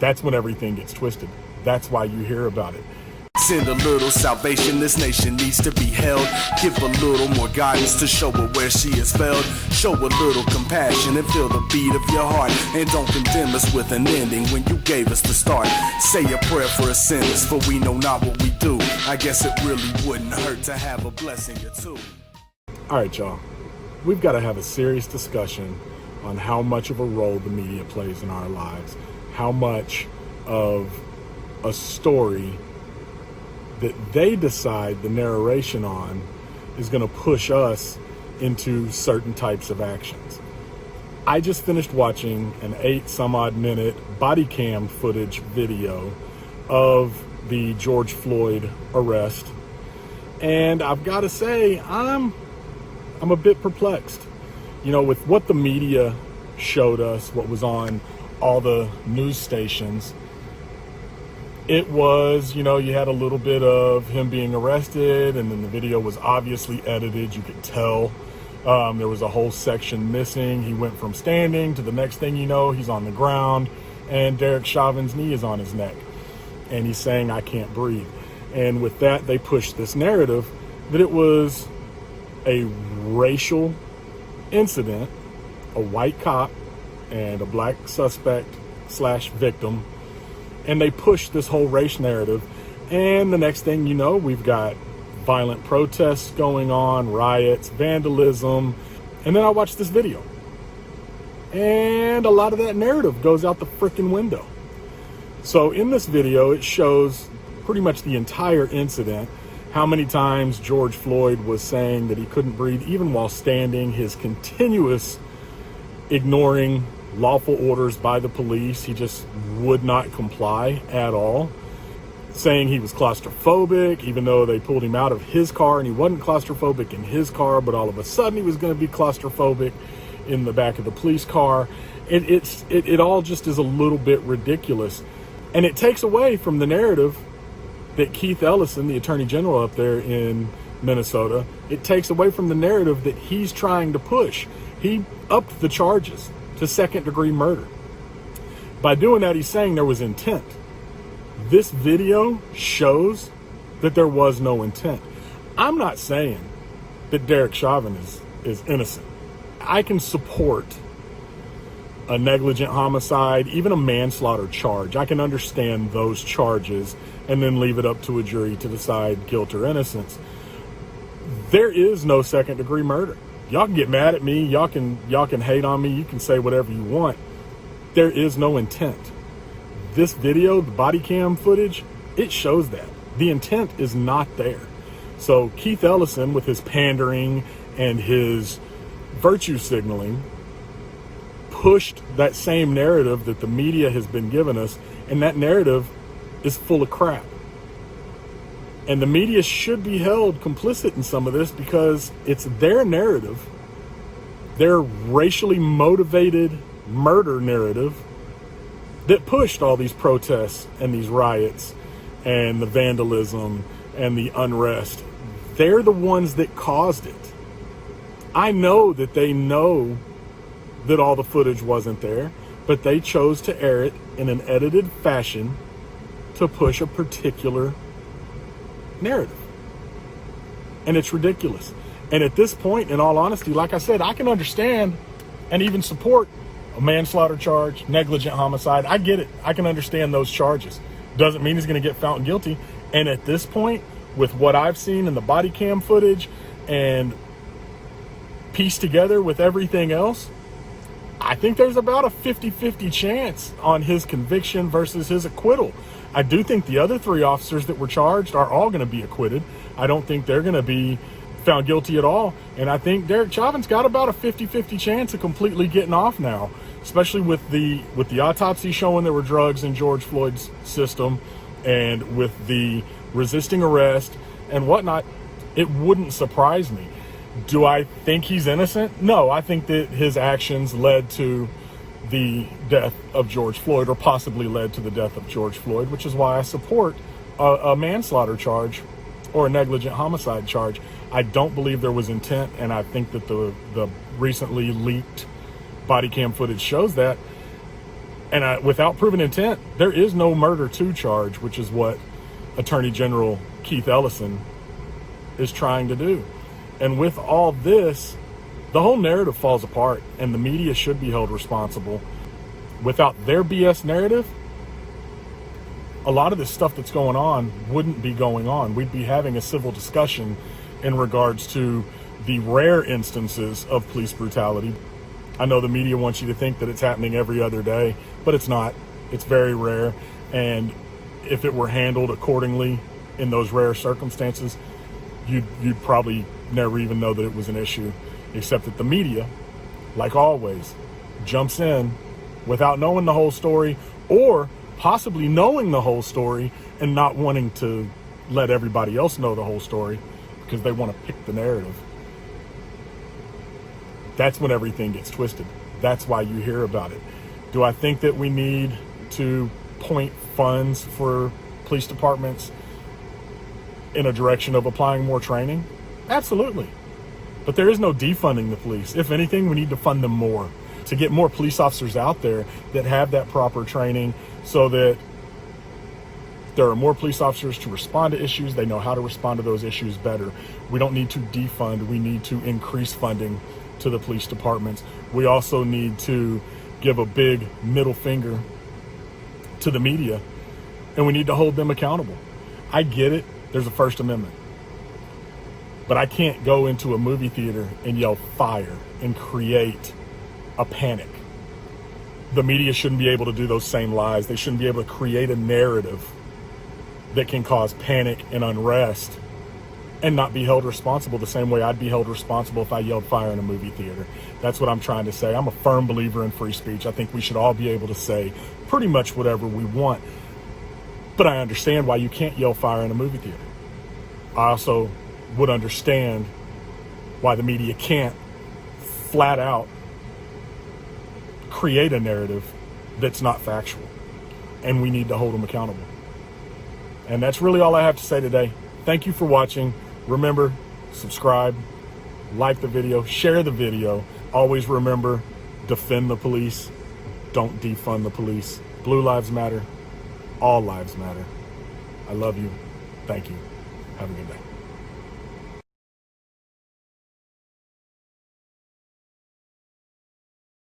That's when everything gets twisted. That's why you hear about it. Send a little salvation, this nation needs to be held. Give a little more guidance to show her where she has failed. Show a little compassion and feel the beat of your heart. And don't condemn us with an ending when you gave us the start. Say a prayer for us sinners, for we know not what we do. I guess it really wouldn't hurt to have a blessing or two. All right, y'all. We've got to have a serious discussion on how much of a role the media plays in our lives. How much of a story that they decide the narration on is going to push us into certain types of actions. I just finished watching an 8-some-odd minute body cam footage video of the George Floyd arrest, and I've got to say I'm a bit perplexed, with what the media showed us, what was on all the news stations. It was, you had a little bit of him being arrested, and then the video was obviously edited. You could tell there was a whole section missing. He went from standing to the next thing you know, he's on the ground, and Derek Chauvin's knee is on his neck, and he's saying, "I can't breathe." And with that, they pushed this narrative that it was a racial incident, a white cop and a black suspect / victim. And they push this whole race narrative. And the next thing you know, we've got violent protests going on, riots, vandalism. And then I watched this video. And a lot of that narrative goes out the freaking window. So in this video, it shows pretty much the entire incident, how many times George Floyd was saying that he couldn't breathe, even while standing, his continuous ignoring lawful orders by the police. He just would not comply at all, saying he was claustrophobic, even though they pulled him out of his car and he wasn't claustrophobic in his car, but all of a sudden he was going to be claustrophobic in the back of the police car. It all just is a little bit ridiculous, and it takes away from the narrative that Keith Ellison, the attorney general up there in Minnesota, it takes away from the narrative that he's trying to push. He upped the charges to second-degree murder. By doing that, he's saying there was intent. This video shows that there was no intent. I'm not saying that Derek Chauvin is innocent. I can support a negligent homicide, even a manslaughter charge. I can understand those charges and then leave it up to a jury to decide guilt or innocence. There is no second-degree murder. Y'all can get mad at me. Y'all can hate on me. You can say whatever you want. There is no intent. This video, the body cam footage, it shows that. The intent is not there. So Keith Ellison, with his pandering and his virtue signaling, pushed that same narrative that the media has been giving us, and that narrative is full of crap. And the media should be held complicit in some of this because it's their narrative, their racially motivated murder narrative, that pushed all these protests and these riots and the vandalism and the unrest. They're the ones that caused it. I know that they know that all the footage wasn't there, but they chose to air it in an edited fashion to push a particular narrative. And it's ridiculous. And at this point, in all honesty, like I said, I can understand and even support a manslaughter charge, negligent homicide. I get it. I can understand those charges. Doesn't mean he's going to get found guilty. And at this point, with what I've seen in the body cam footage and pieced together with everything else, I think there's about a 50-50 chance on his conviction versus his acquittal. I do think the other 3 officers that were charged are all going to be acquitted. I don't think they're going to be found guilty at all. And I think Derek Chauvin's got about a 50-50 chance of completely getting off now, especially with the autopsy showing there were drugs in George Floyd's system, and with the resisting arrest and whatnot. It wouldn't surprise me. Do I think he's innocent? No, I think that his actions led to the death of George Floyd, or possibly led to the death of George Floyd, which is why I support a manslaughter charge or a negligent homicide charge. I don't believe there was intent, and I think that the recently leaked body cam footage shows that. And without proven intent, there is no murder to charge, which is what Attorney General Keith Ellison is trying to do. And with all this, the whole narrative falls apart, and the media should be held responsible. Without their BS narrative, a lot of this stuff that's going on wouldn't be going on. We'd be having a civil discussion in regards to the rare instances of police brutality. I know the media wants you to think that it's happening every other day, but it's not. It's very rare. And if it were handled accordingly in those rare circumstances, you'd probably never even know that it was an issue, except that the media, like always, jumps in without knowing the whole story, or possibly knowing the whole story and not wanting to let everybody else know the whole story because they want to pick the narrative. That's when everything gets twisted. That's why you hear about it. Do I think that we need to point funds for police departments in a direction of applying more training? Absolutely. But there is no defunding the police. If anything, we need to fund them more to get more police officers out there that have that proper training, so that there are more police officers to respond to issues. They know how to respond to those issues better. We don't need to defund. We need to increase funding to the police departments. We also need to give a big middle finger to the media, and we need to hold them accountable. I get it. There's a First Amendment. But I can't go into a movie theater and yell fire and create a panic. The media shouldn't be able to do those same lies. They shouldn't be able to create a narrative that can cause panic and unrest and not be held responsible the same way I'd be held responsible if I yelled fire in a movie theater. That's what I'm trying to say. I'm a firm believer in free speech. I think we should all be able to say pretty much whatever we want. But I understand why you can't yell fire in a movie theater. I also would understand why the media can't flat out create a narrative that's not factual, and we need to hold them accountable. And that's really all I have to say today. Thank you for watching. Remember, subscribe, like the video, share the video. Always remember, defend the police. Don't defund the police. Blue lives matter. All lives matter. I love you. Thank you. Have a good day.